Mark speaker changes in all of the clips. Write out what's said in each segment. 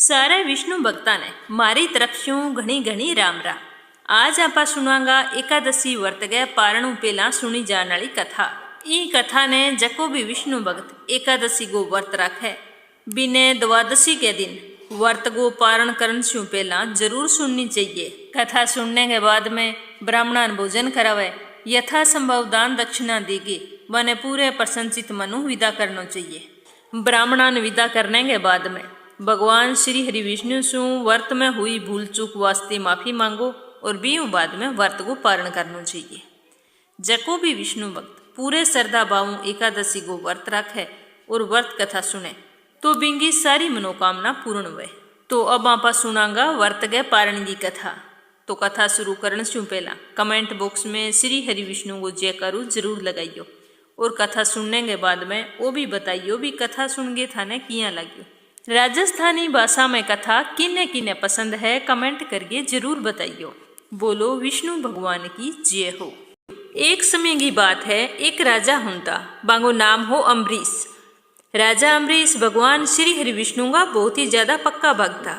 Speaker 1: सारे विष्णु भक्ता ने मारी तरफ शू घणी घणी राम राम। आज आपा सुनांगा एकादशी वर्त गए पारणु पहला सुनी जाने वाली कथा। ई कथा ने जको भी विष्णु भक्त एकादशी को वर्त रखे बिने द्वादशी के दिन वर्त को पारण करने से पहला जरूर सुननी चाहिए। कथा सुनने के बाद में ब्राह्मणान भोजन करावे, यथा संभव दान दक्षिणा देगी, बने पूरे प्रसन्नचित मनु विदा करना चाहिए। ब्राह्मणान विदा करने के बाद में भगवान श्री हरि विष्णु से वर्त में हुई भूल चूक वास्ते माफी मांगो और बीऊ बाद में वर्त को पारण करना चाहिए। जको भी विष्णु भक्त पूरे श्रद्धा भाव एकादशी को वर्त रखे और वर्त कथा सुने तो बिंगी सारी मनोकामना पूर्ण हुए। तो अब आपा सुनांगा वर्त गए पारण की कथा। तो कथा शुरू करने से पहला कमेंट बॉक्स में श्री हरि विष्णु को जय करो जरूर लगाइयो और कथा सुनने के बाद में वो भी बताइयो भी कथा सुन के थाने किया लगियो। राजस्थानी भाषा में कथा किन्ने किन्ने पसंद है कमेंट करके जरूर बताइयो। बोलो विष्णु भगवान की जय हो। एक समय की बात है, एक राजा होता, बांगो नाम हो अम्बरीश। राजा अम्बरीश भगवान श्री हरि विष्णु का बहुत ही ज्यादा पक्का भक्त था।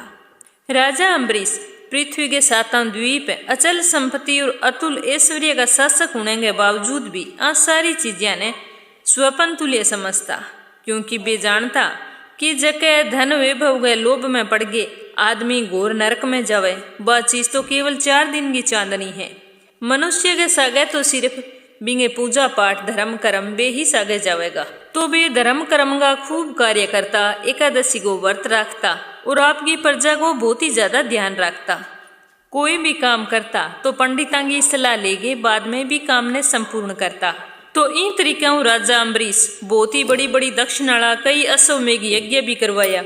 Speaker 1: राजा अम्बरीश पृथ्वी के सातों द्वीप अचल संपत्ति और अतुल ऐश्वर्य का शासक होने के बावजूद भी आ सारी चीजें ने स्वपन तुल्य समझता, क्योंकि वे जानता कि जके धन वैभव गए लोभ में पड़ गए आदमी घोर नरक में जावे। वह चीज तो केवल 4 दिन की चांदनी है। मनुष्य के सागे तो सिर्फ बिंगे पूजा पाठ धर्म कर्म वे ही सागे जावेगा। तो वे धर्म कर्म का खूब कार्य करता, एकादशी को व्रत रखता और आपकी प्रजा को बहुत ही ज्यादा ध्यान रखता। कोई भी काम करता तो पंडितां की सलाह लेके बाद में भी काम ने संपूर्ण करता। तो इन तरीका राजा अम्बरीश बहुत ही बड़ी बड़ी दक्षिणाला कई अश्वमेघ यज्ञ भी करवाया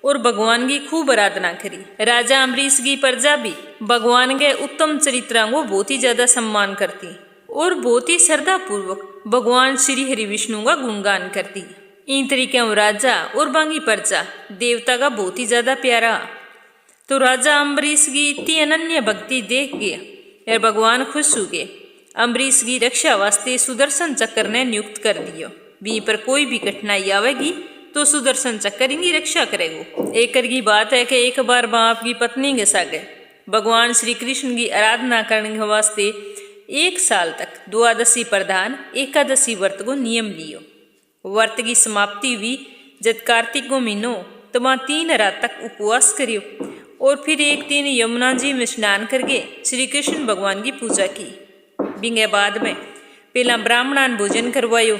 Speaker 1: और भगवान की खूब आराधना करी। राजा अम्बरीश की प्रजा भी भगवान के उत्तम चरित्रों को बहुत ही ज्यादा सम्मान करती और बहुत ही श्रद्धा पूर्वक भगवान श्री हरि विष्णु का गुणगान करती। इन तरीके राजा और बाकी प्रजा देवता का बहुत ही ज्यादा प्यारा। तो राजा अम्बरीश की इतनी अनन्य भक्ति देख गए और भगवान खुश हो गए। अम्बरीश की रक्षा वास्ते सुदर्शन चक्र ने नियुक्त कर दियो। भी पर कोई भी कठिनाई आवेगी तो सुदर्शन चक्र इनकी रक्षा करेगो। एक की बात है कि एक बार बाप की पत्नी के सागे भगवान श्री कृष्ण की आराधना करने के वास्ते 1 साल तक द्वादशी प्रधान एकादशी व्रत को नियम लियो। व्रत की समाप्ति हुई जब कार्तिक को महीनो तो वहाँ 3 रात तक उपवास करियो और फिर एक दिन यमुना जी में स्नान करके श्री कृष्ण भगवान की पूजा की। बिंगे बाद में पहला ब्राह्मणान भोजन करवायो,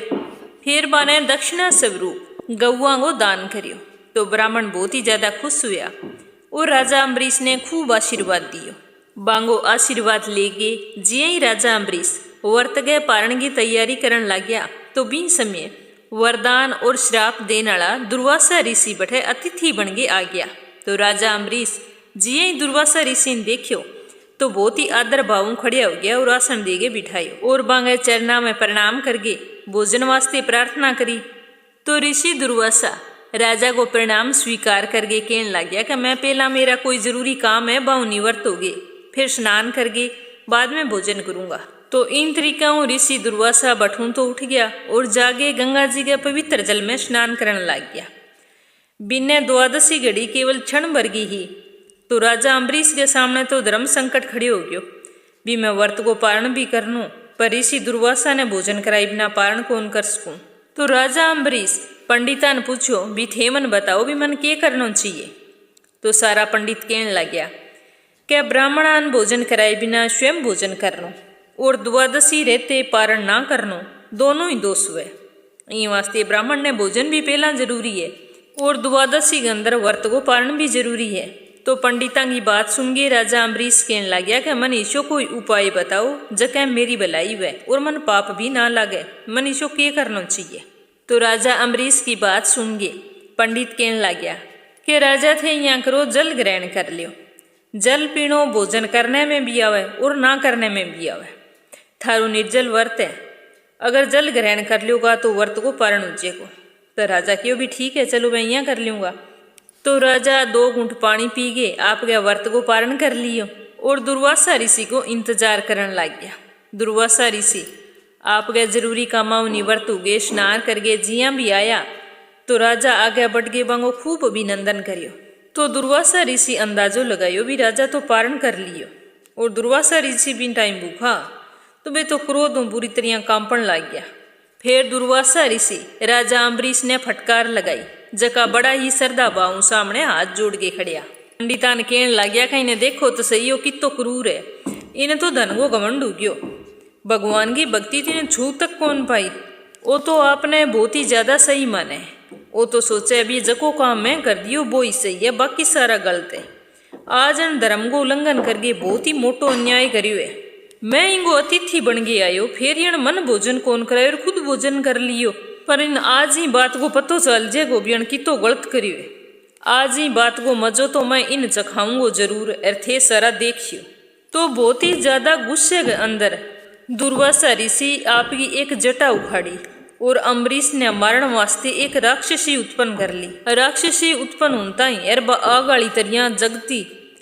Speaker 1: फिर बाने दक्षिणा स्वरूप गौआ को दान करियो। तो ब्राह्मण बहुत ही ज्यादा खुश हुआ और राजा अम्बरीश ने खूब आशीर्वाद दियो। बांगो आशीर्वाद लेके जिये ही राजा अम्बरीश व्रत गए पारण की तैयारी करने लग गया तो बीन समय वरदान और श्राप देने वाला दुर्वासा ऋषि बैठे अतिथि बन के आ गया। तो राजा अम्बरीश जिये ही दुर्वासा ऋषि ने देखियो तो बहुत ही आदर भाव खड़िया हो गया और आसन देके बिठायो और बांगे चरना में प्रणाम करके भोजन वास्ते प्रार्थना करी। तो ऋषि दुर्वासा राजा को प्रणाम स्वीकार करके कहने लग गया कि मैं पहला मेरा कोई जरूरी काम है बहु निवृत्त हो गए, फिर स्नान करके बाद में भोजन करूंगा। तो इन तरीका ऋषि दुर्वासा बठूं तो उठ गया और जागे गंगा जी के पवित्र जल में स्नान करने लग गया। बिन्ने द्वादशी घड़ी केवल क्षण भर की ही तो राजा अम्बरीश के सामने तो धर्म संकट खड़े हो गयो। भी मैं व्रत को पारण भी करनू पर ऋषि दुर्वासा ने भोजन कराई बिना पारण कौन कर सकूं। तो राजा अम्बरीश पंडिता ने पूछो भी थे मन बताओ भी मन क्या करना चाहिए। तो सारा पंडित कहने लग गया क्या ब्राह्मणान भोजन कराए बिना स्वयं भोजन करनो और द्वादशी रहते पारण ना करनो दोनों ही दोष हुए। इन वास्ते ब्राह्मण ने भोजन भी पहला जरूरी है और द्वादशी के अंदर व्रत को पारण भी जरूरी है। तो पंडिता की बात सुन के राजा अम्बरीश कहने लग गया कि मन ईशो कोई उपाय बताओ जके मेरी भलाई हुए और मन पाप भी ना लागे, मन ईशो क्या करना चाहिए। तो राजा अम्बरीश की बात सुन के पंडित कहने लग गया कि राजा थे यहाँ करो जल ग्रहण कर लियो। जल पीनो भोजन करने में भी आवे और ना करने में भी आवे। थारो निर्जल व्रत है, अगर जल ग्रहण कर लियोगा तो व्रत को पारण उज्जेगो। तो राजा क्यों भी ठीक है चलो मैं यहाँ कर लूँगा। तो राजा 2 घूंट पानी पी गए आपके व्रत को पारण कर लियो और दुर्वासा ऋषि को इंतजार करने लग गया। दुर्वासा ऋषि आपके जरूरी कामों निवृत्त हो गए, स्नान करके जिया भी आया तो राजा आगे बढ़ के बांगो खूब अभिनंदन करियो। तो दुर्वासा ऋषि अंदाजो लगायो भी राजा तो पारण कर लियो। और दुर्वासा ऋषि भी टाइम भूखा तो वे तो क्रोध में बुरी तरह कांपण लग गया। फिर दुर्वासा ऋषि राजा अम्बरीश ने फटकार लगाई, जका बड़ा ही श्रद्धा भाव सामने हाथ जोड़ के खड़िया। पंडिता ने कहने लग गया, कहीं ने देखो तो सही हो कितो क्रूर है, इन्हें तो धन को घमंड हो गयो, भगवान की भक्ति तो इन्हें छू तक कौन पाई। वो तो आपने बहुत ही ज्यादा सही माने, वो तो सोचे अभी जको काम मैं कर दियो वो ही सही है, बाकी सारा गलत है। आज इन धर्म को उल्लंघन करके बहुत ही मोटो अन्याय करियो है। मैं इनको अतिथि बन के आयो, फिर इन मन भोजन कौन करे और खुद भोजन कर लियो। पर इन आज ही बात को पतो चल जेगो भी की तो गलत करियो है। आज ही बात को मजो तो मैं इन चखाऊंगो जरूर, और थे सारा देखियो। तो बहुत ही ज्यादा गुस्से के अंदर दुर्वासा ऋषि आपकी एक जटा उखाड़ी और अम्बरीश ने मारण वास्ते एक राक्षसी उत्पन्न कर ली। राक्षसी उत्पन्न होता ही एर आगाड़ी तरिया जगती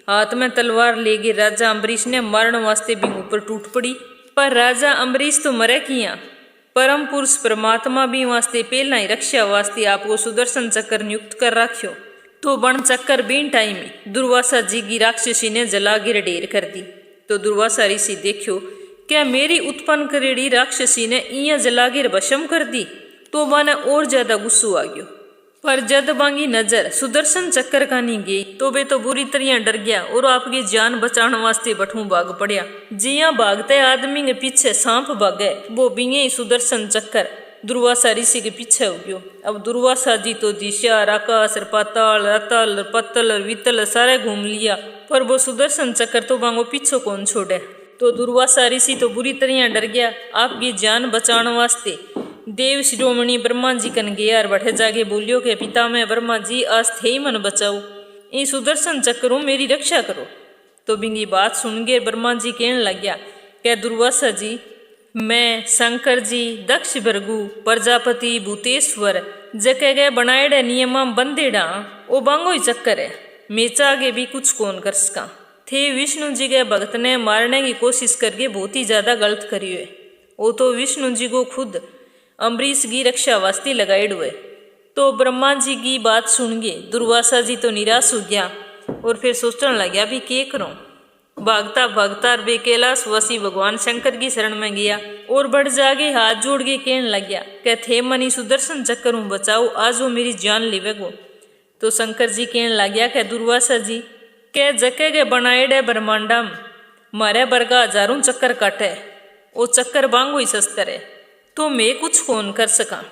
Speaker 1: हाथ में तलवार ले गए राजा अम्बरीश ने मारण वास्ते भी ऊपर टूट पड़ी। पर राजा अम्बरीश तो मरे किया, परम पुरुष परमात्मा भी वास्ते पहला ही रक्षा वास्ते आपको सुदर्शन चक्कर नियुक्त कर रखियो। तो बण चक्कर बीन टाइम में दुर्वासा जी की राक्षसी ने जला गिर ढेर कर दी। तो दुर्वासा ऋषि देखियो क्या मेरी उत्पन्न करेड़ी राक्षसी ने इया जलागिर भस्म कर दी। तो माने और ज्यादा गुस्सो आ गयो। पर जद बांगी नजर सुदर्शन चक्कर का नहीं गई तो वे तो बुरी तरह डर गया और आपकी जान बचाने वास्ते बठू भाग पड़िया। जिया भागते आदमी के पीछे सांप भागे, वो बिंगे ही सुदर्शन चक्कर दुर्वासा ऋषि के पीछे हो गयो। अब दुर्वासा जी तो दिशा आकाश पाताल रतल पत्तल वितल सारे घूम लिया, पर वो सुदर्शन चक्कर तो बांगो पीछो कौन छोड़े। तो दुर्वासा ऋषि तो बुरी तरह डर गया। आपकी जान बचाने वास्ते देव शिरोमणि ब्रह्मा जी कन गया और बैठे जाके बोलियो के पिता मैं ब्रह्मा जी आज थे ही मन बचाओ, ये सुदर्शन चक्रों मेरी रक्षा करो। तो बिंगी बात सुन गए ब्रह्मा जी कहने लग गया क्या दुर्वासा जी मैं शंकर जी दक्ष भृगु प्रजापति भूतेश्वर जके गए बनाएड़े नियमा बंदेड़ा ओ बांगो ही चक्कर है, मेचा आगे भी कुछ कौन कर सका। थे विष्णु जी के भक्त ने मारने की कोशिश करके बहुत ही ज्यादा गलत करी हुए। वो तो विष्णु जी को खुद अम्बरीश की रक्षा वास्ते लगाए हुए। तो ब्रह्मा जी की बात सुन गए दुर्वासा जी तो निराश हो गया और फिर सोचने लग गया भी के करूं। भागता भागता वे कैलाशवासी भगवान शंकर की शरण में गया और बढ़ जाके हाथ जोड़ के कहने लग गया क्या थे मनी सुदर्शन चक्कर हूँ बचाओ, आज वो मेरी जान लेवेगो। तो शंकर जी कहने लग गया क्या दुर्वासा जी के जके के बनाएडे ब्रह्मांडा मारे बरगा हजारों चक्कर काटे, वो चक्कर बांगो ही शस्त्र है, तो मैं कुछ कौन कर सका।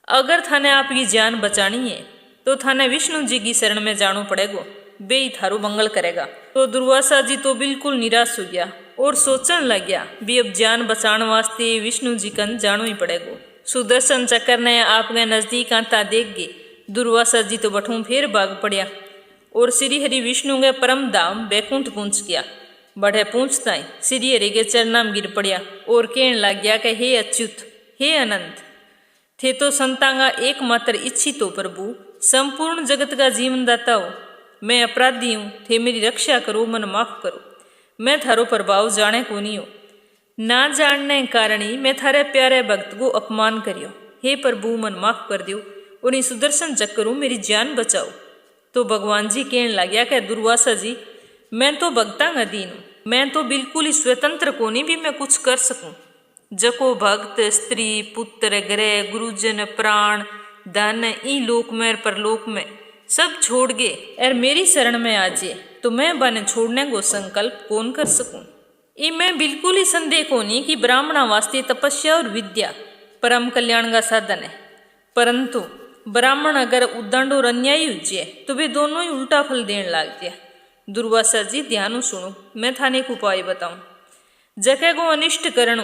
Speaker 1: अगर थाने आपकी जान बचानी है तो थाने विष्णु जी की शरण में जानो पड़ेगो, बे ही थारो मंगल करेगा। तो दुर्वासा जी तो बिल्कुल निराश हो गया और सोचने लग गया भी अब जान बचाने वास्ते विष्णु जी कन जानो ही पड़ेगो। सुदर्शन चक्कर ने आपके नजदीक आता देख गए दुर्वासा जी तो बठू फिर भाग पड़िया और श्री हरि विष्णु के परम धाम बैकुंठ पहुंच गया। बढ़े पूछता ही श्री हरि के चरणा में गिर पड़िया और कहने लग गया कि हे अच्युत हे अनंत थे तो संतांगा एकमात्र इच्छित हो प्रभु, संपूर्ण जगत का जीवन दाता हो, मैं अपराधी हूँ, थे मेरी रक्षा करो, मन माफ करो। मैं थारो प्रभाव जाने को नहीं हो, ना जानने के कारण ही मैं थारे प्यारे भक्त को अपमान करियो। हे प्रभु मन माफ कर दियो और इन सुदर्शन चक्करों मेरी जान बचाओ। तो भगवान जी कहने लग गया कि दुर्वासा जी मैं तो भक्ता अधीन हूँ, मैं तो बिल्कुल ही स्वतंत्र को नहीं भी मैं कुछ कर सकूं। जको भक्त स्त्री पुत्र ग्रह गुरुजन प्राण धन ई लोक में परलोक में सब छोड़ गए और मेरी शरण में आ जाए तो मैं बने छोड़ने को संकल्प कौन कर सकूं। ये मैं बिल्कुल ही संदेह को नहीं कि ब्राह्मणा वास्ते तपस्या और विद्या परम कल्याण का साधन है, परंतु ब्राह्मण अगर उद्दंड और अन्यायी हुए तो वे दोनों ही उल्टा फल देने लग गया। दुर्वासा जी ध्यान सुनो, मैं थाने को उपाय बताऊं। जके को अनिष्ट करणु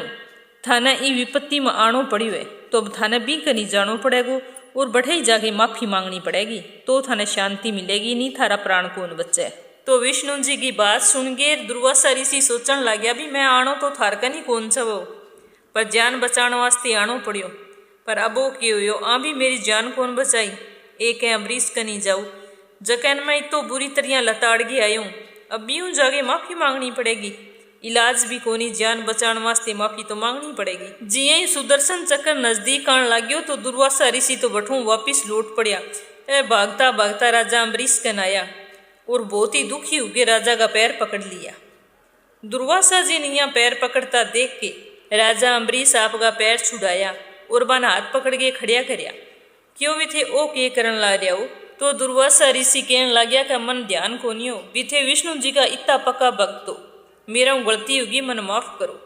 Speaker 1: थाने ई विपत्ति में आनो पड़ी हुए तो अब थाने भी कहीं जानो पड़ेगो और बढ़े ही जाके माफी मांगनी पड़ेगी तो थाने शांति मिलेगी, नहीं थारा प्राण कौन बचे। तो विष्णु जी की बात सुन के दुर्वासा ऋषि सोचने लग गया भी मैं आनो तो थार कनी कौन सा वो, पर जान बचाने वास्ते आनो पड़ियो। पर अब वो क्यों हो आ भी मेरी जान कौन बचाई। एक है अम्बरीश कनी जाऊ जकैन मैं तो बुरी तरह लताड़ के आई हूँ, अब भी यूँ जाके माफी मांगनी पड़ेगी। इलाज भी कोनी, जान बचाने वास्ते माफी तो मांगनी पड़ेगी। जिये ही सुदर्शन चक्कर नजदीक आने लग्यो तो दुर्वासा ऋषि तो बठू वापिस लौट पड़िया ए भागता भागता राजा अम्बरीश कन आया और बहुत ही दुखी होके राजा का पैर पकड़ लिया। दुर्वासा जी ने यहाँ पैर पकड़ता देख के राजा अम्बरीश आपका पैर छुड़ाया और बना हाथ पकड़ के खड़िया करया। क्यों भी थे ओ के करन ला रहा हो? तो दुर्वासा ऋषि कहन लग गया कि मन ध्यान को नहीं हो, भी थे विष्णु जी का इतना पक्का भक्त हो, मेरा गलती होगी, मन माफ करो।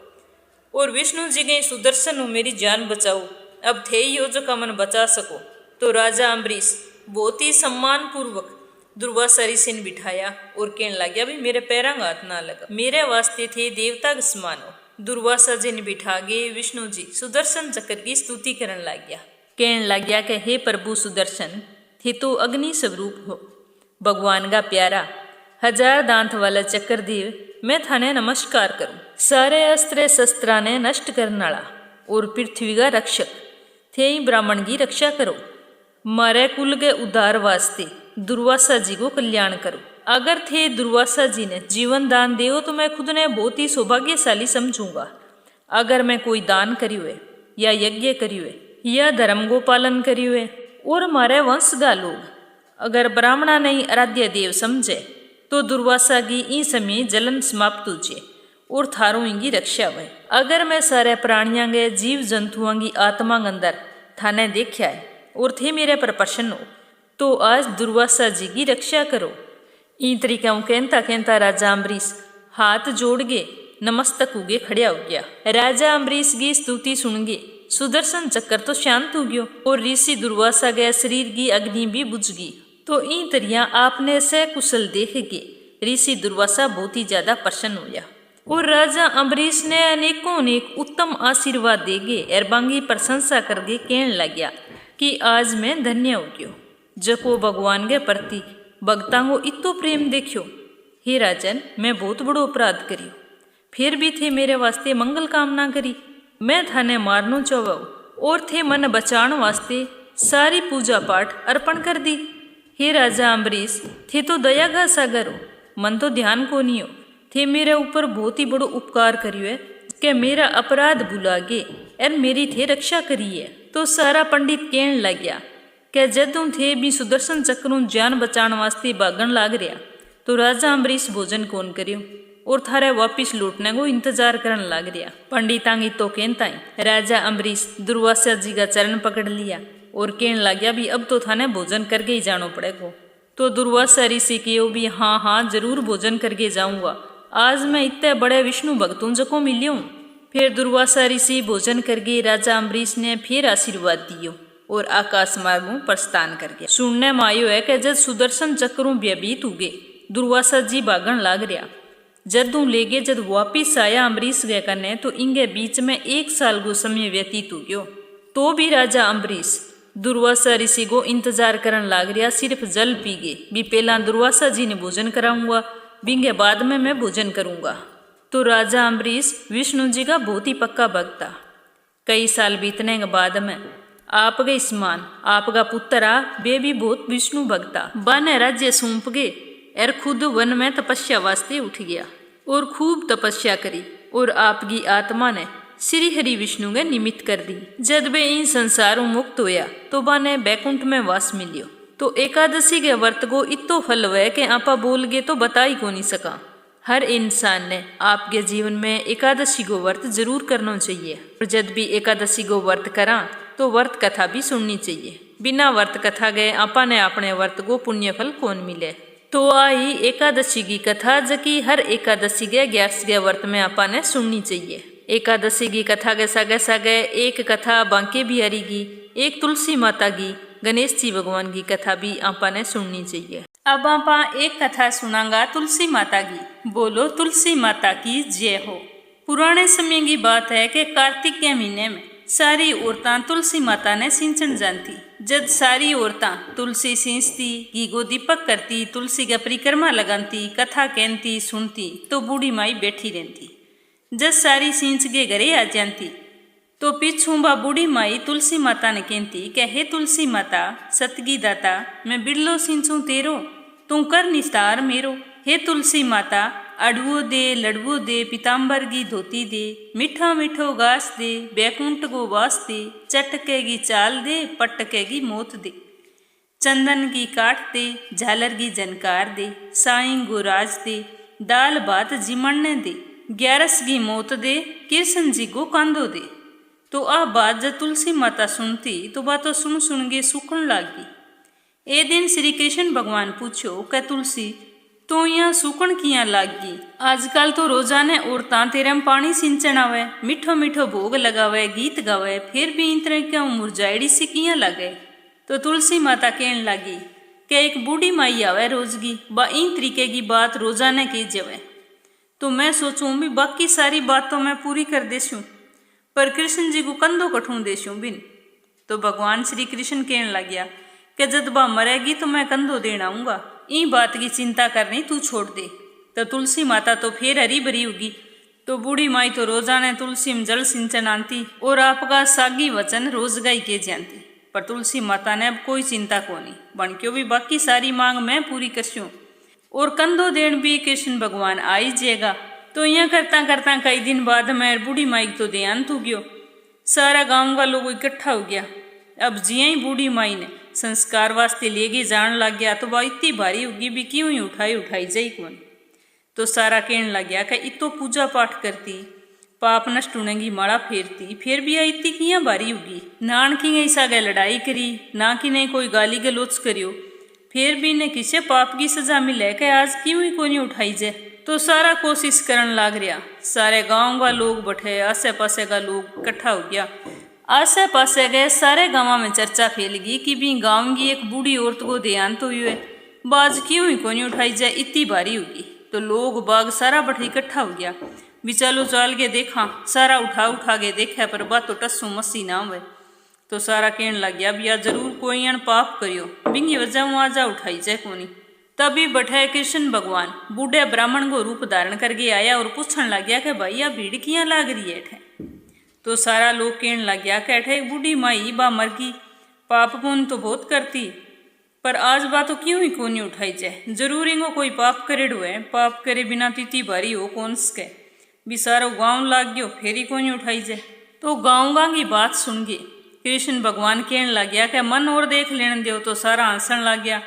Speaker 1: और विष्णु जी के सुदर्शन हो, मेरी जान बचाओ, अब थे ही हो जो का मन बचा सको। तो राजा अम्बरीश बहुत ही सम्मान पूर्वक दुर्वासा ऋषि ने बिठाया और कहने लग गया, भी मेरे पैरा का हाथ ना लगा, मेरे वास्ते थे देवता के समान हो। दुर्वासा जी ने बिठा गए विष्णु जी सुदर्शन चक्र की स्तुति करने लग गया। कहने लग गया कि हे प्रभु सुदर्शन, थे तो अग्नि स्वरूप हो, भगवान का प्यारा, 1000 दांत वाला चक्रदेव, मैं थाने नमस्कार करूं। सारे अस्त्र शस्त्रा ने नष्ट करने वाला और पृथ्वी का रक्षक, थे ही ब्राह्मण की रक्षा करो। मारे कुल के उद्धार वास्ते दुर्वासा जी को कल्याण करो। अगर थे दुर्वासा जी ने जीवन दान देओ तो मैं खुद ने बहुत ही सौभाग्यशाली समझूंगा। अगर मैं कोई दान करी हुए या यज्ञ करी हुए या धर्म को पालन करी हुए और हमारे वंश का लोग अगर ब्राह्मणा नहीं आराध्य देव समझे तो दुर्वासा की ई समय जलन समाप्त हुए और थारों की रक्षा हुए। अगर मैं सारे प्राणियों के जीव जंतुओं की आत्मा के अंदर थाने देखा है और थे मेरे पर प्रसन्न हो तो आज दुर्वासा जी की रक्षा करो। ई तरीका कहता कहता राजा अम्बरीश हाथ जोड़ के नमस्तक उगे खड़िया हो गया। राजा अम्बरीश की स्तुति सुन गे सुदर्शन चक्र तो शांत हो गयो और ऋषि दुर्वासा के शरीर की अग्नि भी बुझ गई। तो ई तरिया आपने सकुशल देख के ऋषि दुर्वासा बहुत ही ज्यादा प्रसन्न हुआ और राजा अम्बरीश ने अनेकों अनेक उत्तम आशीर्वाद देगे और बांगी प्रशंसा करके कहने लग गया कि आज मैं धन्य हो गयो, जको भगवान के प्रति भक्तां को इतो प्रेम देखियो। हे राजन, मैं बहुत बड़ो अपराध करियो, फिर भी थे मेरे वास्ते मंगल कामना करी। मैं थाने मारनो चाहवाऊ और थे मन बचाण वास्ते सारी पूजा पाठ अर्पण कर दी। हे राजा अम्बरीश, थे तो दया का सागर हो, मन तो ध्यान को नहीं हो, थे मेरे ऊपर बहुत ही बड़ो उपकार करियो है कि मेरा अपराध भुला गे और मेरी थे रक्षा करी है। तो सारा पंडित कहने लग गया कि जदों थे भी सुदर्शन चक्रों जान बचाने वास्ते भागन लाग रहा तो राजा अम्बरीश भोजन कौन करियो और थारे वापिस लौटने को इंतजार करने लग रहा। पंडितां की तो कहता ही राजा अम्बरीश दुर्वासा जी का चरण पकड़ लिया और कहने लग गया, भी अब तो थाने भोजन करके ही जानो पड़ेगा। तो दुर्वासा ऋषि कहो, भी हाँ जरूर भोजन करके जाऊंगा, आज मैं इतने बड़े विष्णु भक्तों जको मिलियो। फिर दुर्वासा ऋषि भोजन करके राजा अम्बरीश ने फिर आशीर्वाद दियो और आकाश मार्गों प्रस्थान कर गया। सुनने में आयो है कि जब सुदर्शन चक्रों व्यतीत हुए दुर्वासा जी भागन लाग रहा, जदों ले गए जब वापिस आया अम्बरीश गए कने तो इंगे बीच में 1 साल को समय व्यतीत हो गयो। तो भी राजा अम्बरीश दुर्वासा ऋषि को इंतजार करन लाग रहा, सिर्फ जल पी गए भी पहला दुर्वासा जी ने भोजन कराऊंगा, बिंगे बाद में मैं भोजन करूंगा। तो राजा अम्बरीश विष्णु जी का बहुत ही पक्का भक्त था। कई साल बीतने के बाद में आपके समान आपका पुत्र आ वे भी बहुत विष्णु भक्त था। बाने राज्य सौंप गए और खुद वन में तपस्या वास्ते उठ गया और खूब तपस्या करी और आपकी आत्मा ने श्री हरि विष्णु के निमित्त कर दी। जब वे इन संसारों मुक्त होया तो बाने बैकुंठ में वास मिलियो। तो एकादशी के व्रत को इतो फल हुआ कि आपा बोल गए तो बता ही को नहीं सका। हर इंसान ने आपके जीवन में एकादशी को व्रत जरूर करना चाहिए और जब भी एकादशी को व्रत करा तो व्रत कथा भी सुननी चाहिए। बिना व्रत कथा गए आपा ने अपने व्रत को पुण्य फल कौन मिले। तो आई एकादशी की कथा जकी हर एकादशी के 11वें व्रत में आपा ने सुननी चाहिए। एकादशी की कथा के सागे सागे एक कथा बांके बिहारी की, एक तुलसी माता की, गणेश जी भगवान की कथा भी आपा ने सुननी चाहिए। अब आपा एक कथा सुनांगा तुलसी माता की। बोलो तुलसी माता की जय हो। पुराने समय की बात है कि कार्तिक के महीने में सारी औरतां तुलसी माता ने सिंचन जानती। जब सारी औरतां तुलसी सींचती, घी को दीपक करती, तुलसी का परिक्रमा लगाती, कथा कहती सुनती तो बूढ़ी माई बैठी रहती। जब सारी सींच के घरे आ जाती तो पीछू बा बूढ़ी माई तुलसी माता ने कहती कि हे तुलसी माता सतगी दाता, मैं बिरलो सिंचू तेरो, तू कर निस्तार मेरो। हे तुलसी माता अड़वो दे, लड़वो दे, पीताम्बर की धोती दे, मीठा मीठो घास दे, बैकुंठ को वास दे, चटकेगी चाल दे, पटकेगी मौत दे। चंदन की काठ दे, झालर की जनकार दे, साईं गुराज दे, दाल भात जिमणने दे, 11 की मौत दे, कृष्ण जी को कांदो दे। तो आ बात जब तुलसी माता सुनती तो बातों सुन के सूखन लागी। ए दिन श्री कृष्ण भगवान पूछो कै तुलसी तो यहाँ सूखन किया लागी? आजकल तो रोजाने औरतां तेरे में पानी सिंचन आवे, मिठो मिठो भोग लगावे, गीत गावे, फिर भी इन तरह क्या मुरझाइड़ी सी किया लगे। तो तुलसी माता कहने लगी कि एक बूढ़ी माई आवे रोजगी, बा इन तरीके की बात रोजाने की जवे। तो मैं सोचूं भी बाकी सारी बात तो मैं पूरी कर देसूं, पर कृष्ण जी को कंधो कठूं देसूं बिन। तो भगवान श्री कृष्ण कहने लग गया कि जब बा मरेगी तो मैं कंधो देना आऊंगा, ई बात की चिंता करनी तू छोड़ दे। तो तुलसी माता तो फिर हरी भरी होगी। तो बूढ़ी माई तो रोजाने तुलसी में जल सिंचन आती और आपका सागी वचन रोज गाई के जानती। पर तुलसी माता ने अब कोई चिंता को नहीं, बन क्यों भी बाकी सारी मांग मैं पूरी करसूं और कंधो देन भी कृष्ण भगवान आ ही जाएगा। तो यहाँ करता करता कई दिन बाद मैं बूढ़ी माई तो देहांत हो गयो। सारा गांव का लोग इकट्ठा हो गया। अब जिया ही बूढ़ी माई ने संस्कार वास्ते लेके जान लग गया तो वह इतनी भारी होगी भी क्यों ही उठाई जाई कौन। तो सारा कहने लग गया कि इतो पूजा पाठ करती, पाप नष्ट होने की माला फेरती, फिर भी इतनी किया भारी होगी। नान की ऐसा गए लड़ाई करी, ना कि नहीं कोई गाली गलोच करियो, फिर भी ने किसे पाप की सजा मिले कि आज क्यों ही कोई नहीं उठाई जाए। तो सारा कोशिश करन लाग रहा। सारे गांव का लोग बैठे, आसे पासे का लोग इकट्ठा हो गया। आसे पासे गए सारे गांव में चर्चा फैल गई कि भी गांव की एक बूढ़ी औरत को देहांत हुई है, बाज क्यों ही कोनी उठाई जाए, इतनी भारी होगी। तो लोग बाग सारा बैठे इकट्ठा हो गया। बिचालो चाल के देखा, सारा उठा के देखा, पर बात तो टस्सू मस्सी ना हुए। तो सारा कहने लग गया भैया जरूर कोई अण पाप करियो, बिंगी वजह आजा उठाई जाए कोनी। तभी बैठे कृष्ण भगवान बूढ़े ब्राह्मण को रूप धारण करके आया और पूछने लग गया कि भाई यह भीड़ किया लाग रही है। तो सारा लोग कहने लग गया कि अठे एक बूढ़ी माई बा मर गई, पाप पुण्य तो बहुत करती, पर आज बा तो क्यों ही कोनी उठाई जाए। जरूर इनको कोई पाप करेड़ो है, पाप करे बिना तीती भारी हो कौन सके। भी सारो गाँव लाग गयो फिर ही कोनी उठाई जाए। तो गाँव की बात सुन गए कृष्ण भगवान कहने लग गया कि मन और देख लेने दो। तो सारा हंसन लग गया।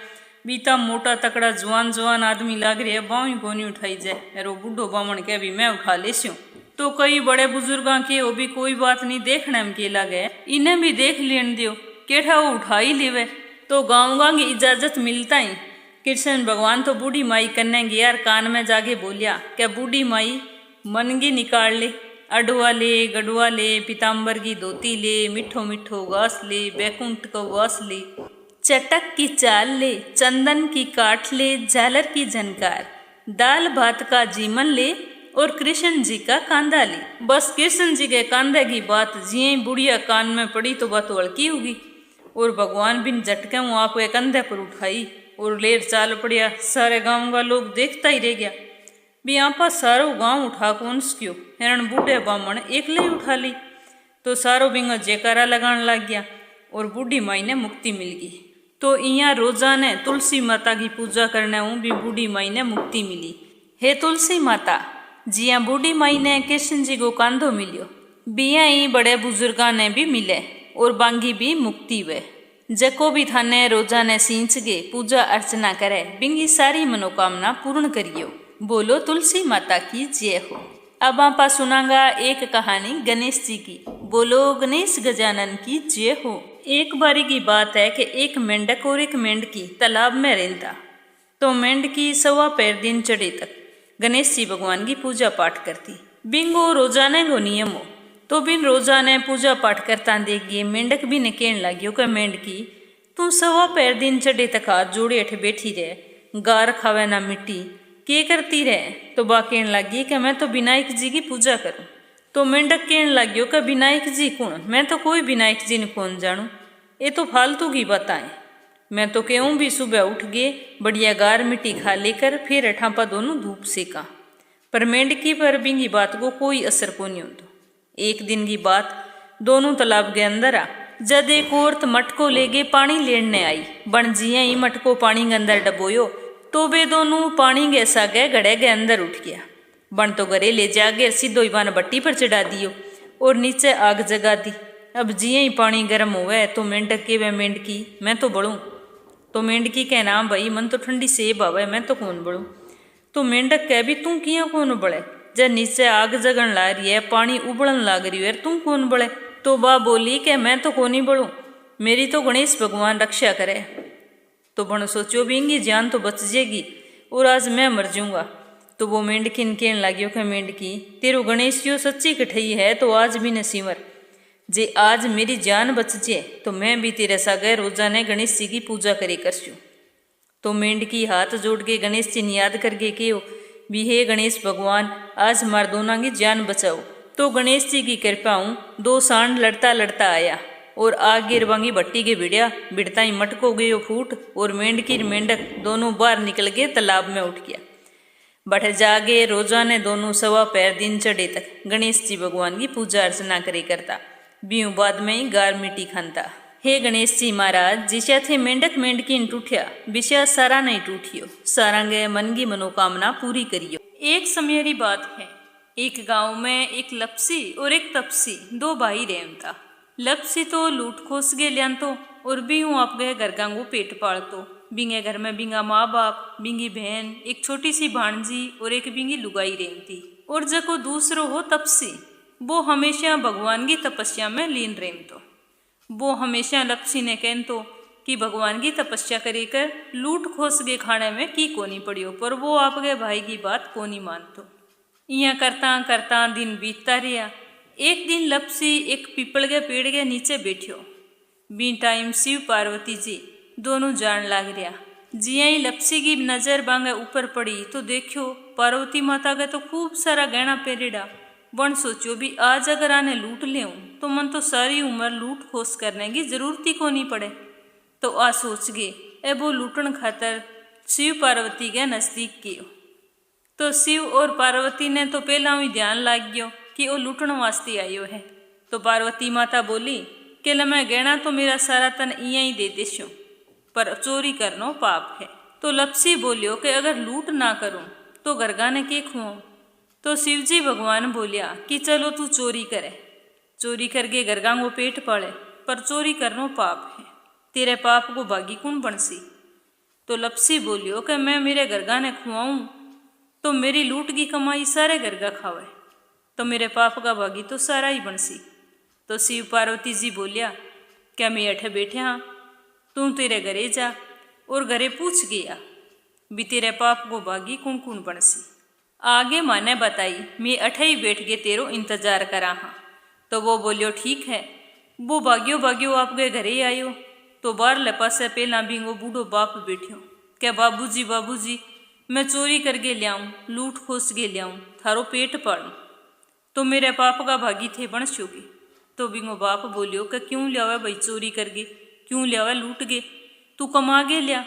Speaker 1: बीता मोटा तकड़ा जवान आदमी लाग रहे बाँव ही कोनी उठाई जाए। अरे बूढ़ो बामण के भी मैं उठा लेस्यूं। तो कई बड़े बुजुर्गा के वो भी कोई बात नहीं, देखने में के लगे इन्हें भी देख लेने दियो, केठा वो उठा ही लेवे। तो गाँव की इजाजत मिलता ही कृष्ण भगवान तो बूढ़ी माई कन्ने गया और कान में जाके बोलिया क्या बूढ़ी माई मनगी निकाल ले, अडवा ले, गडवा ले, पीताम्बर की धोती ले, मिठो मिठो घास ले, बैकुंठ को वास ले, चटक की चाल ले, चंदन की काठ ले, झालर की झनकार, दाल भात का जीमन ले और कृष्ण जी का कांधा ले। बस कृष्ण जी के कांधे की बात जिये बुढ़िया कान में पड़ी तो बात हल्की होगी और भगवान बिन झटके वो आपके कंधे पर उठाई और लेर चाल पड़िया। सारे गांव का लोग देखता ही रह गया। भी आपा सारो गांव उठा कौन क्यों, हिरण बूढ़े बामण एकले ही उठा ली। तो सारो बिंगो जयकारा लगाने लग गया और बूढ़ी माई ने मुक्ति मिल गई। तो इया रोजाने तुलसी माता की पूजा करने हूँ भी बूढ़ी माई ने मुक्ति मिली। हे तुलसी माता, जिया बूढ़ी माई ने कृष्ण जी को कांधो मिलियो, बिया ही बड़े बुजुर्गा ने भी मिले और बांगी भी मुक्ति वे। जको भी थाने रोजाने सींच गे पूजा अर्चना करे बिंगी सारी मनोकामना पूर्ण करियो। बोलो तुलसी माता की जय हो। अब आपा सुनांगा एक कहानी गणेश जी की। बोलो गणेश गजानन की जय हो। एक बारी की बात है कि एक मेंढक और एक मेंढकी तालाब में रहता। तो मेंढकी 1.25 दिन चढ़े तक गणेश जी भगवान की पूजा पाठ करती। बिंगो रोजाने को नियम हो तो बिन रोजाने पूजा पाठ करता देख गए मेंढक भी ने कहने लगियो कि मेंढकी तू 1.25 दिन चढ़े तक हाथ जोड़े अठ बैठी रहे, गार खावे ना मिट्टी, के करती रहे। तो बा कहने लगी कि मैं तो विनायक जी की पूजा करूं। तो मेंढक कहने लगियो कि विनायक जी कौन, मैं तो कोई विनायक जी ने कौन जानू, ये तो फालतू की बताएं। मैं तो कहूँ भी सुबह उठ गए बढ़िया गार मिट्टी खा लेकर फिर अठापा दोनों धूप सेका। पर मेंढकी पर बिंगी बात को कोई असर को नहीं होता। एक दिन की बात, दोनों तालाब के अंदर आ जद एक औरत मटको ले गए पानी लेने आई। बन जिया ही मटको पानी के अंदर डबोयो तो वे दोनों पानी के सागे घड़े के अंदर उठ गया। बन तो घरे ले जाके सीधो इवान बट्टी पर चढ़ा दियो और नीचे आग जगा दी। अब जिये ही पानी गर्म हुए तो मेंढक के वे मेंढकी मैं तो बड़ू तो मेंढकी कह ना भाई मन तो ठंडी सेब आवे, मैं तो कौन बड़ू। तो मेंढक कह भी तू किया कौन बड़े, जब नीचे आग जगन ला रही है, पानी उबलन लाग रही है, तू कौन बड़े। तो बा बोली कि मैं तो कौन ही बड़ू, मेरी तो गणेश भगवान रक्षा करे। तो बण सोचो भी इनकी जान तो बच जाएगी और आज मैं मर जाऊंगा। तो वो मेंढकी ने कहने लगी कि मेंढकी तेरो गणेश यो सच्ची कठई है तो आज भी न सिमर, जे आज मेरी जान बच जाए तो मैं भी तेरे सागे रोजाने गणेश जी की पूजा करी करसूँ। तो मेंढकी हाथ जोड़ के गणेश जी ने याद करके कहो भी हे गणेश भगवान आज मार दोनों की जान बचाओ। तो गणेश जी की कृपा हूँ दो सांड लड़ता लड़ता आया और आग गिर वांगी भट्टी के भिड़िया, भिड़ता ही मटको गयो फूट और मेंढकी मेंढक दोनों बाहर निकल के तालाब में उठ गया। बठ जागे रोजाने दोनों सवा पैर दिन चढ़े तक गणेश जी भगवान की पूजा अर्चना करे करता, बीऊ बाद में ही गार मिट्टी खानता। हे गणेश जी महाराज जिसे थे मेंढक मेंढकी न टूठिया विषय सारा नहीं टूठियो, सारंगे मन की मनोकामना पूरी करियो। एक समय री बात है, एक गांव में एक लपसी और एक तपसी दो भाई रहता। लपसी तो लूट खोस गे लियान तो और बीऊ आप गए घर गांगो पेट पालतो। बिंगे घर में बिंगा माँ बाप, बिंगी बहन, एक छोटी सी भाणजी और एक बिंगी लुगाई रहती। और जको दूसरो हो तपसी, वो हमेशा भगवान की तपस्या में लीन रहतो। वो हमेशा लपसी ने कहतो कि भगवान की तपस्या करी कर लूट खोस के खाने में की कोनी पड़ियो, पर वो आपके भाई की बात कोनी मानतो। इया करता करता दिन बीतता रहा। एक दिन लपसी एक पीपल के पेड़ के नीचे बैठ्यो। बी टाइम शिव पार्वती जी दोनों जान लाग रहा। जिया ही लपसी की नजर बांगे ऊपर पड़ी तो देखियो पार्वती माता के तो खूब सारा गहना पहरेड़ा। बन सोचो भी आज अगर आने लूट ले तो मन तो सारी उम्र लूट खोस करने की जरूरत ही को नहीं पड़े। तो आ सोच गे ए वो लूटन खातर शिव पार्वती के नजदीक कियो। तो शिव और पार्वती ने तो पहला ही ध्यान लाग गयो कि वो लूटन वास्ते आयो है। तो पार्वती माता बोली कि ल मैं गहना तो मेरा सारा तन इया ही दे देशो, पर चोरी करनो पाप है। तो लपसी बोलियो कि अगर लूट ना करूं तो गरगा ने के खुआऊं। तो शिवजी भगवान बोलिया कि चलो तू चोरी करे, चोरी करके गरगा को पेट पाले, पर चोरी करनो पाप है, तेरे पाप को भागी कौन बनसी। तो लपसी बोलियो कि मैं मेरे गरगा ने खुआऊं तो मेरी लूट की कमाई सारे गरगा खावे, तो मेरे पाप का भागी तो सारा ही बनसी। तो शिव पार्वती जी बोलिया क्या मैं अठे बैठे हाँ, तू तेरे घरे जा और घरे पूछ गया भी तेरे पाप को भागी कौन कौन बनसी। आगे माने बताई मैं अठे ही बैठ के तेरो इंतजार करा हाँ। तो वो बोलियो ठीक है। वो भाग्यो भाग्यो आपके घरे आयो तो बार लपा से पहला भी वो बूढ़ो बाप बैठ्यो। क्या बाबूजी बाबूजी मैं चोरी करके लियाऊं, लूट खोस के लियाऊं, थारो पेट पालूं तो मेरे पाप का भागी थे बन चुके। तो बिंगो बाप बोलियो कि क्यों लियावे भाई चोरी करके, क्यों लियावे लूट गे, तू कमा गे लिया,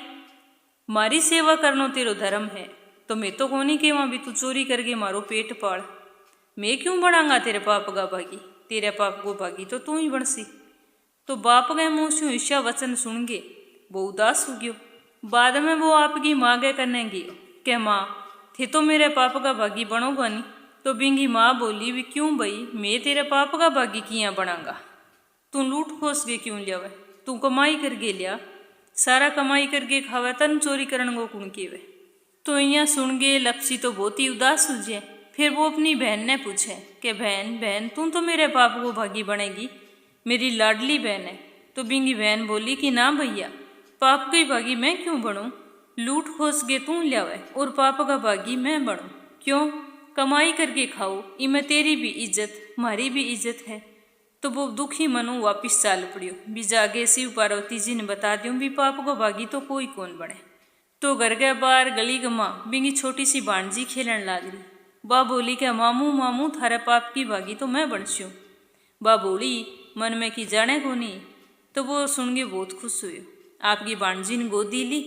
Speaker 1: मारी सेवा करनो तेरो धर्म है। तो मैं तो कोनी केवा भी तू चोरी करके मारो पेट पाल, मैं क्यों बनांगा तेरे पाप का भागी, तेरे पाप को भागी तो तू ही बनसी। तो बाप गए मुँह से ईर्ष्या वचन सुन गे वो उदास हो गयो। बाद में वो आपकी माँ गए करने गियो कि माँ थे तो मेरे पाप का भागी बनोगा नहीं। तो बिंगी माँ बोली भी क्यों भाई मैं तेरे पाप का भागी किया बनांगा, तू लूट खोस के क्यों लियावे, तू कमाई करके लिया, सारा कमाई करके खावे तन चोरी करन को कुण केवे। तो यहाँ सुन गे लपसी तो बहुत ही उदास हुए। फिर वो अपनी बहन ने पूछे कि बहन बहन तू तो मेरे पाप को भागी बनेगी, मेरी लाडली बहन है। तो बिंगी बहन बोली कि ना भैया पाप की भागी मैं क्यों बनूं, लूट खोस के तू लियावे और पाप का भागी मैं बनूं, क्यों कमाई करके खाओ, इमें तेरी भी इज्जत मारी भी इज्जत है। तो वो दुखी मनु वापिस चाल पड़ियो। भी जागे शिव पार्वती जी ने बता दियो भी पाप को भागी तो कोई कौन बने। तो घर के बाहर गली गमा बिंगी छोटी सी भाणजी खेलन लागरी। बा बोली क्या मामू मामू थारे पाप की भागी तो मैं बनस्यूँ। बा बोली मन में की जाने को नहीं। तो वो सुन के बहुत खुश हुए। आपकी भाणजी ने गोदी ली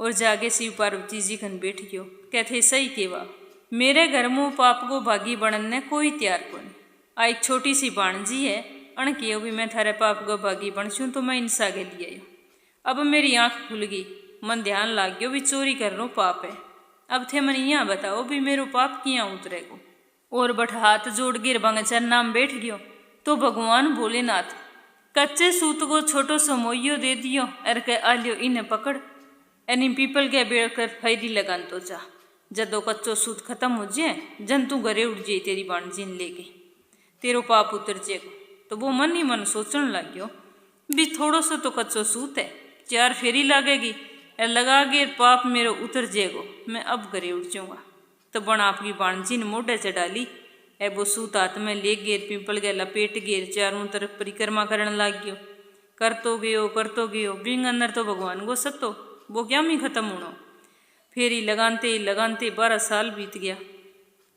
Speaker 1: और जागे शिव पार्वती जी खन बैठ गयो। कहते सही केवा मेरे घर में पाप को भागी बनने कोई तैयार को नहीं। आ एक छोटी सी भाणजी है अण के भी मैं थारे पाप को भागी बनसूँ तो मैं इंसा के लिए आयो। अब मेरी आँख खुल गई, मन ध्यान लाग गयो भी चोरी करनो पाप है। अब थे मन यहाँ बताओ भी मेरो पाप किया उतरेगो। और बठ हाथ जोड़ गिर बंग चरना में बैठ गयो। तो भगवान भोलेनाथ कच्चे सूत को छोटो सो मोइयो दे दियो अर के आलियो इन्हें पकड़ एनी पीपल के बेड़ कर फैरी लगान तो जा। जदो कच्चो सूत खत्म हो जाए जन तू घरे उठ जाए तेरी बाणजीन लेके तेरो पाप उतर जाएगो। तो वो मन ही मन सोचने लग गयो भी थोड़ो सो तो कच्चो सूत है, 4 फेरी लागेगी लगा गे पाप मेरो उतर जाएगो, मैं अब घरे उठ जाऊँगा। तो बण आपकी बाणजीन मोढ़े चढ़ा ली ए वो सूत हाथ में ले गेर पिंपल के लपेट गेर चारों तरफ परिक्रमा करने लग गयो। करतो गयो बिंग अंदर तो भगवान को सतो वो क्या मी खत्म होना। फेरी लगानते लगानते 12 साल बीत गया।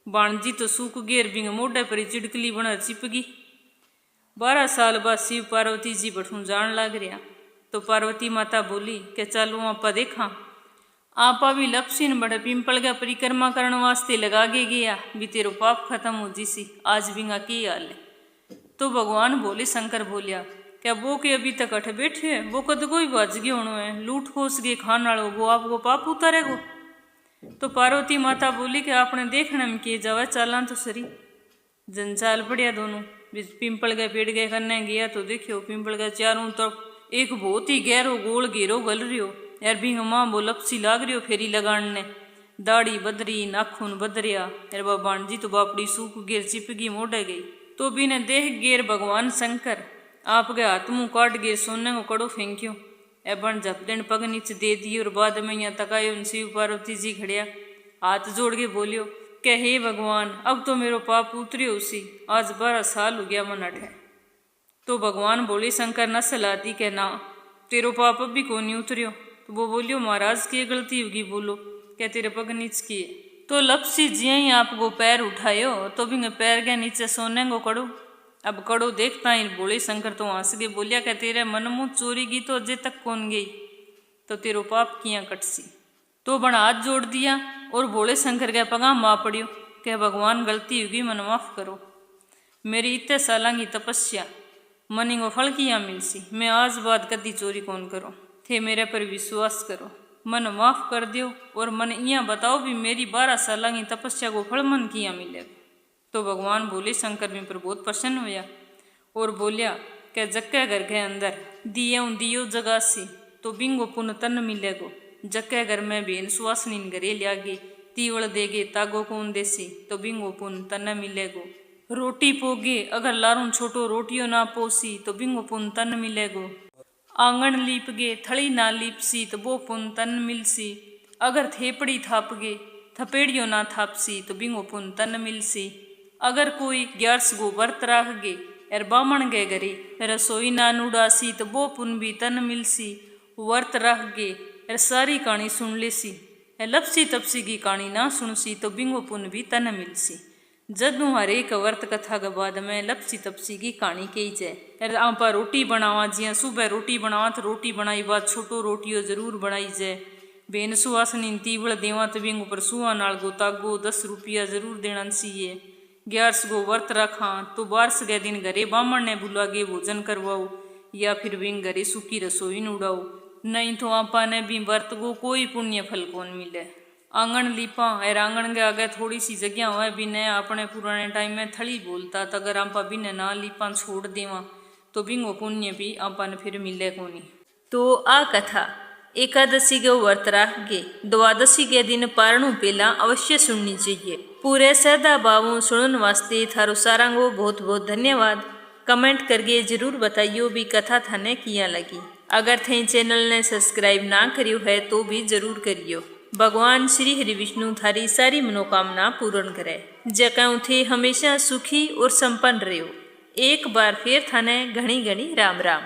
Speaker 1: बाणजी तो सूख गेर बिंग मोढ़े पर चिड़कली बना चिपगी। 12 साल बाद शिव पार्वती जी बठू जान लग रहा। तो पार्वती माता बोली के चलो आपा देखा। आपा भी लपसीन बड़े पिंपल का परिक्रमा करने वास्ते लगा के गया भी तेरो पाप खत्म हो जीसी, आज बिंगा की हाल है। तो भगवान बोले शंकर बोलिया क्या वो के अभी तक अठ बैठे है, वो कद कोई बज गए होनो है, लूट खोस गए खान वालो वो आपको पाप उतारेगो। तो पार्वती माता बोली कि आपने देखने में किए जावे चालान तो सरी। जंजाल पड़िया दोनों पिंपल के पेड़ के करने गया तो देखियो पिंपल के चारों तरफ एक बहुत ही गहरो गोल घेरो गल रियो यार भी माँ वो लपसी लाग रियो फेरी लगाने दाढ़ी बदरी नाखून बदरिया यार बा बाणजी तो बापड़ी सूख गेर चिपगी मोड़े गई। तो बिने देख गेर भगवान शंकर आपके हाथ मुँह काट गेर सोने को कड़ो फेंक्यो ए बन झपटन पग नीचे दे दी और बाद में यहाँ तकायो शिव पार्वती जी खड़िया हाथ जोड़ के बोलियो के हे भगवान अब तो मेरो पाप उतरियो उसी, आज 12 साल हो गया मन अठे। तो भगवान बोले शंकर न सलाती के ना तेरो पाप अब भी को नहीं उतरियो। तो वो बोलियो महाराज की गलती होगी बोलो क्या तेरे पग नीच किए। तो लपसी जिया ही आपको पैर उठायो तो भी पैर के नीचे सोने को कड़ो। अब कड़ो देखता ही बोले शंकर तो हंस के बोलिया क्या तेरे मन मुँह चोरी की तो अजय तक कौन गई, तो तेरो पाप किया कटसी। तो बण हाथ जोड़ दिया और बोले शंकर के पगा माँ पड़ियो क्या भगवान गलती होगी मन माफ करो, मेरी इतने साल की तपस्या मनी को फल किया मिलसी, मैं आज बाद कदी चोरी कौन करो, थे मेरे पर विश्वास करो मन माफ कर दियो और मन इया बताओ भी मेरी 12 साल की तपस्या को फल मन किया मिलेगा। तो भगवान बोले शंकर में पर बहुत प्रसन्न होया और बोलिया क्या जक्के घर के अंदर दियो जगासी तो बिंगो पुन तन मिलेगो, जक्के घर में बेन सुवासनी घरे लियागे तीवड़ देगे तागो कौन देसी तो बिंगो पुन तन मिलेगो। रोटी पोगे अगर लारूं छोटो रोटियो ना पोसी तो बिंगो पुन तन मिलेगो। आंगन लीप गे थड़ी ना लीपसी तो वो पुन तन मिलसी, अगर थेपड़ी थाप गे थपेड़ियो ना थापसी तो बिंगो पुन तन मिलसी। अगर कोई 11 गो व्रत राख गे एर बामण गे घरे रसोई ना उड़ासी तो वो पुन भी तन मिलसी। व्रत राख गे एर सारी कहानी सुन लेसी लपसी तपसी की कहानी ना सुनसी तो बिंगो पुन भी तन मिलसी। जदू हर एक व्रत कथा के बाद में लपसी तपसी की कहानी कही जाए। आपा रोटी बनावा जिया सुबह रोटी बनावा तो रोटी बनाई बाद छोटो रोटियो जरूर बनाई जाए। बेन सुहासनी तीवड़ देवा तो बिंग ऊपर सुहा नाल गो तागो 10 रुपया जरूर देना चाहिए। 11 गो व्रत रखा तो 12 के दिन घरे बामण ने बुला के भोजन करवाओ या फिर बिंग घरे सूखी रसोई न उड़ाओ, नहीं तो आपा ने भी व्रत को कोई पुण्य फल कौन मिले। आंगन लीपा और आंगन के आगे थोड़ी सी जगह हुआ बिने अपने पुराने टाइम में थली बोलता तो अगर आपा बिने ना लीपा छोड़ देवा तो बिंगो पुण्य भी आपा ने फिर मिले कोनी। तो आ कथा एकादशी के व्रत राख के द्वादशी के दिन पारणु पहला अवश्य सुननी चाहिए। पूरे सदा भावों सुनने वास्ते थारो सारांगो बहुत बहुत धन्यवाद। कमेंट करके जरूर बताइयो भी कथा थाने किया लगी। अगर थे चैनल ने सब्सक्राइब ना करियो है तो भी जरूर करियो। भगवान श्री हरि विष्णु थारी सारी मनोकामना पूर्ण करे, जकाऊ थे हमेशा सुखी और संपन्न रहो। एक बार फिर थाने घणी घणी राम राम।